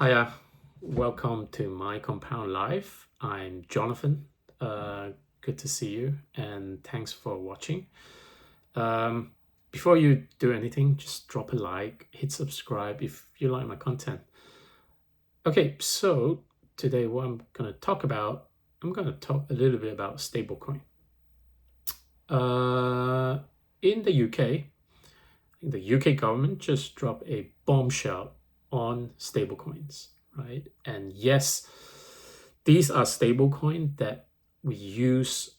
Hiya, welcome to my compound life. I'm Jonathan. Good to see you, and thanks for watching. Before you do anything, just drop a like, hit subscribe if you like my content. Okay, so today what I'm going to talk about, I'm going to talk a little bit about stablecoin. In the UK, the UK government just dropped a bombshell on stablecoins, right? And yes, these are stablecoin that we use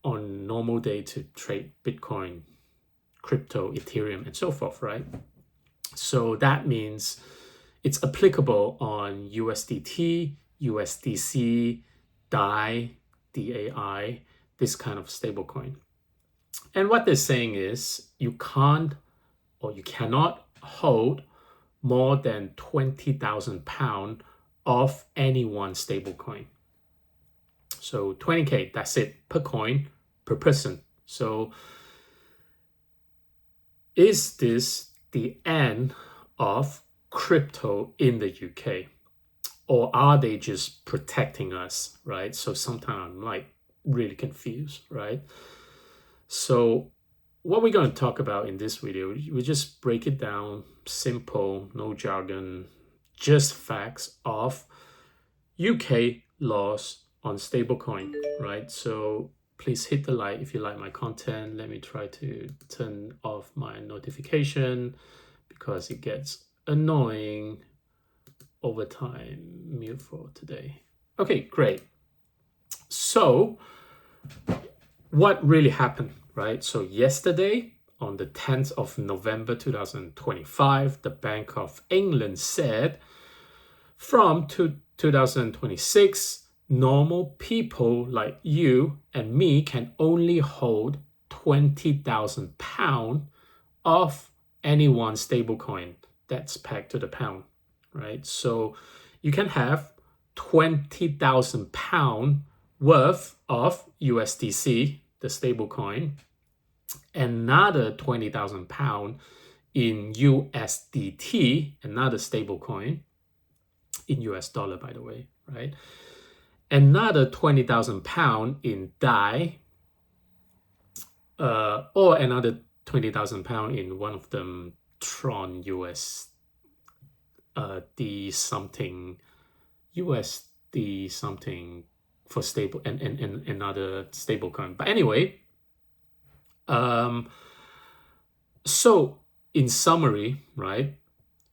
on normal day to trade Bitcoin, crypto, Ethereum, and so forth, right? So that means it's applicable on USDT, USDC, DAI, DAI, this kind of stablecoin. And what they're saying is you can't or you cannot hold more than £20,000 of any one stablecoin. So 20K, that's it, per coin, per person. So is this the end of crypto in the UK? Or are they just protecting us, right? So sometimes I'm like really confused, right? So what we're going to talk about in this video, we just break it down, simple, no jargon, just facts of UK laws on stablecoin, right? So please hit the like if you like my content. Let me try to turn off my notification because it gets annoying over time. Mute for today. Okay, great. So what really happened, right? So yesterday, on the 10th of November 2025, the Bank of England said from 2026, normal people like you and me can only hold £20,000 of any one stablecoin that's pegged to the pound, right? So you can have £20,000 worth of USDC, the stablecoin, another £20,000 in USDT, another stablecoin, in US dollar, by the way, right? Another £20,000 in DAI, or another £20,000 in one of them Tron USD something for stable and another stablecoin. But anyway, so in summary, right,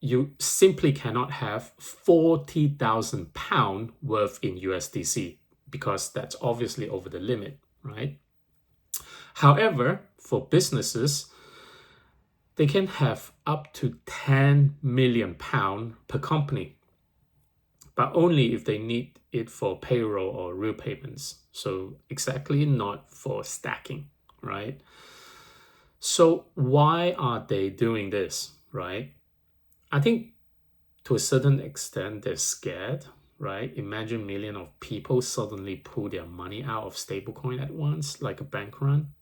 you simply cannot have £40,000 worth in USDC because that's obviously over the limit, right? However, for businesses, they can have up to £10 million per company, but only if they need it for payroll or real payments. So exactly not for stacking, right? So why are they doing this, right? I think to a certain extent, they're scared, right? Imagine millions of people suddenly pull their money out of stablecoin at once, like a bank run.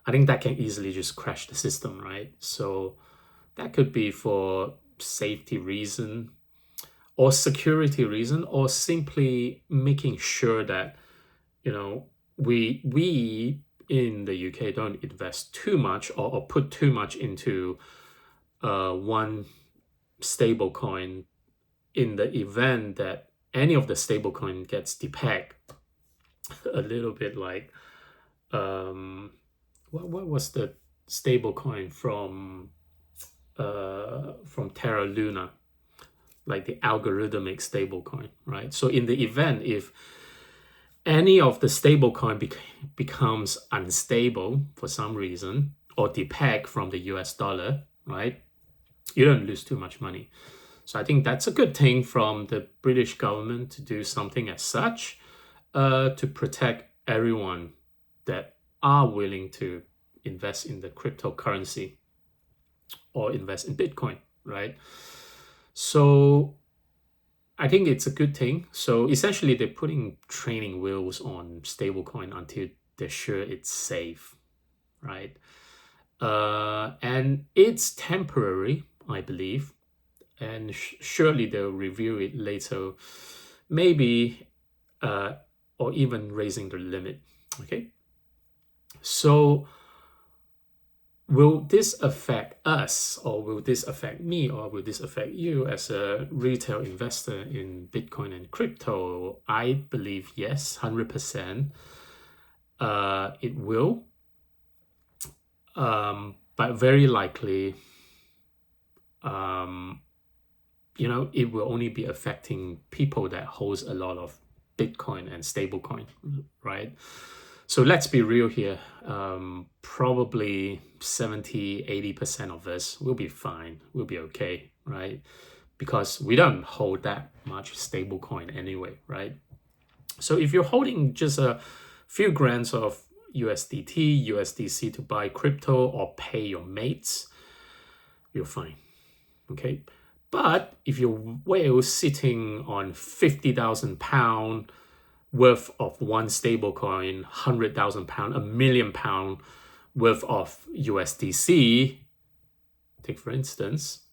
I think that can easily just crash the system, right? So that could be for safety reason or security reason, or simply making sure that, we in the UK don't invest too much or put too much into one stable coin in the event that any of the stable coin gets depegged. A little bit like what was the stable coin from Terra Luna, like the algorithmic stable coin, right? So in the event if any of the stable coin becomes unstable for some reason or depeg from the US dollar, right, you don't lose too much money. So I think that's a good thing from the British government to do something as such, to protect everyone that are willing to invest in the cryptocurrency or invest in Bitcoin, right? So I think it's a good thing. So essentially they're putting training wheels on stablecoin until they're sure it's safe, right? And it's temporary, I believe. and surely they'll review it later, maybe, or even raising the limit. Okay, so will this affect us, or will this affect me, or will this affect you as a retail investor in Bitcoin and crypto? I believe yes, 100%. It will, but very likely, it will only be affecting people that holds a lot of Bitcoin and stablecoin, right? So let's be real here. Probably 70-80% of us will be fine. We'll be okay, right? Because we don't hold that much stablecoin anyway, right? So if you're holding just a few grams of USDT, USDC to buy crypto or pay your mates, you're fine, okay? But if you're whale sitting on £50,000 worth of one stablecoin, £100,000, £1,000,000 worth of USDC, take for instance,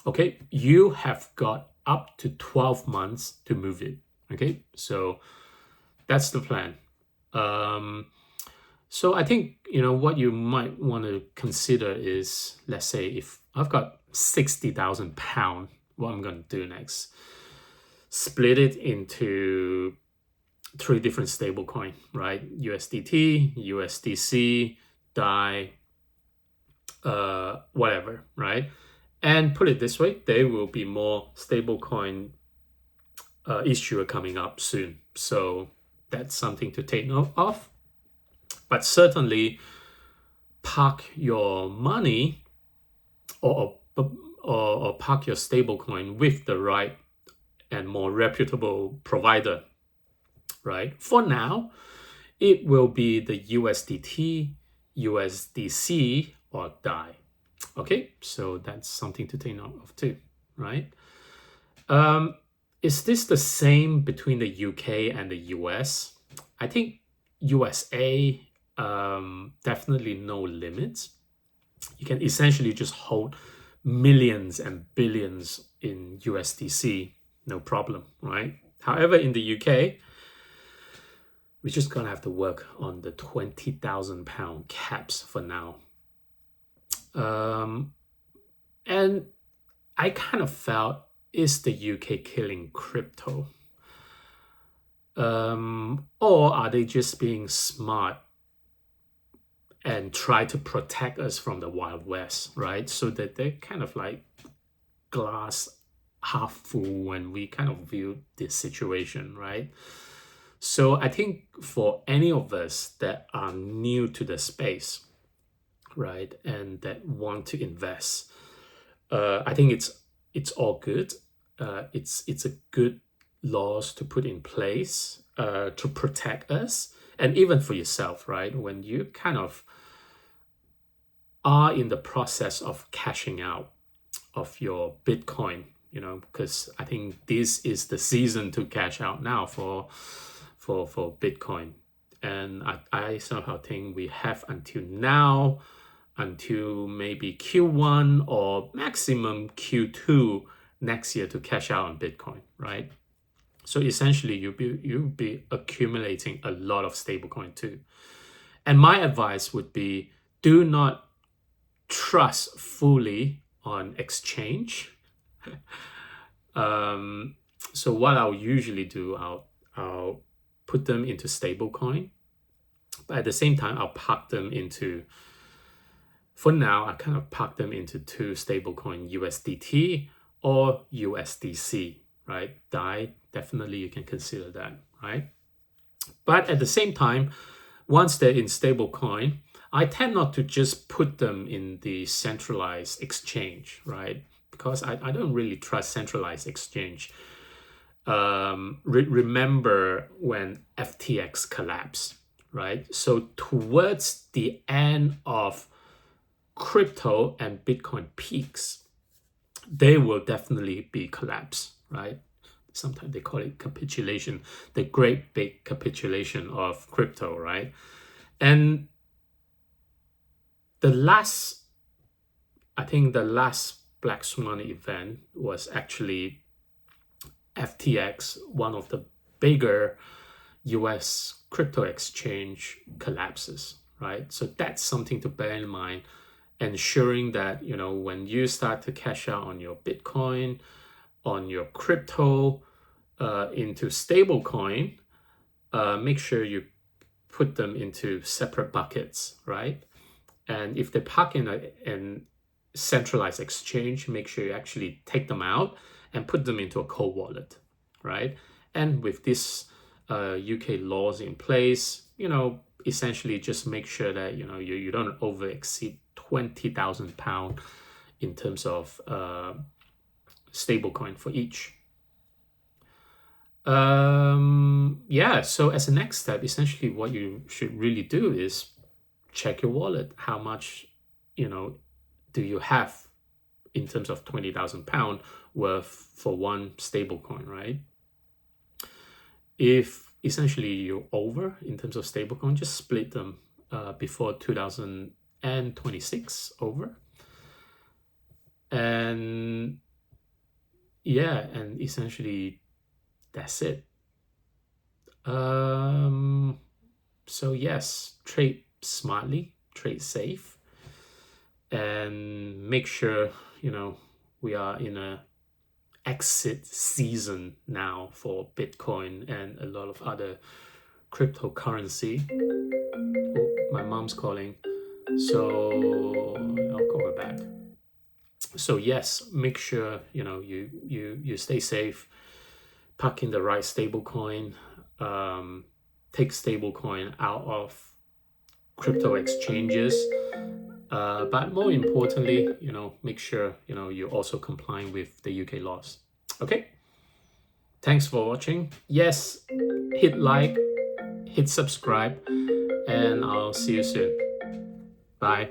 okay, you have got up to 12 months to move it. Okay, so that's the plan. So I think, what you might want to consider is, let's say if I've got £60,000, what I'm going to do next, split it into 3 different stablecoin, right? USDT, USDC, DAI, whatever, right? And put it this way, there will be more stablecoin issuer coming up soon. So that's something to take note of. But certainly park your money or park your stablecoin with the right and more reputable provider, right? For now, it will be the USDT, USDC, or DAI. Okay, so that's something to take note of too, right? Is this the same between the UK and the US? I think USA, definitely no limits. You can essentially just hold millions and billions in USDC, no problem, right? However, in the UK, we're just gonna have to work on the £20,000 caps for now. And I kind of felt, is the UK killing crypto? Or are they just being smart and try to protect us from the Wild West, right? So that they're kind of like glass half full when we kind of view this situation, right? So I think for any of us that are new to the space, right, and that want to invest, I think it's all good. It's a good laws to put in place to protect us, and even for yourself, right? When you kind of are in the process of cashing out of your Bitcoin, because I think this is the season to cash out now for Bitcoin. And I somehow think we have until now, until maybe Q1 or maximum Q2 next year to cash out on Bitcoin, right? So essentially, you'll be accumulating a lot of stablecoin too. And my advice would be, do not trust fully on exchange. So what I'll usually do, I'll put them into stablecoin, but at the same time, I'll park them into. For now, I kind of park them into 2 stablecoin, USDT or USDC, right? DAI, definitely you can consider that, right? But at the same time, once they're in stablecoin, I tend not to just put them in the centralized exchange, right? Because I don't really trust centralized exchange. Remember when FTX collapsed, right? So towards the end of crypto and Bitcoin peaks, they will definitely be collapsed, right? Sometimes they call it capitulation, the great big capitulation of crypto, right? And I think the last black swan event was actually FTX, one of the bigger US crypto exchange collapses, right? So that's something to bear in mind, ensuring that, when you start to cash out on your Bitcoin, on your crypto, into stablecoin, make sure you put them into separate buckets, right? And if they park in a centralized exchange, make sure you actually take them out and put them into a cold wallet, right? And with this UK laws in place, essentially just make sure that you don't over exceed £20,000 in terms of stablecoin for each. So as a next step, essentially what you should really do is check your wallet. How much do you have in terms of £20,000 worth for one stablecoin, right? If essentially you're over in terms of stablecoin, just split them before 2026 over. And and essentially that's it. So yes, trade smartly, trade safe, and make sure we are in a exit season now for Bitcoin and a lot of other cryptocurrency. Oh, my mom's calling, so I'll call her back. So yes, make sure you stay safe, park in the right stablecoin, take stablecoin out of crypto exchanges, but more importantly, make sure you're also complying with the UK laws. Okay, thanks for watching. Yes, hit like, hit subscribe, and I'll see you soon. Bye.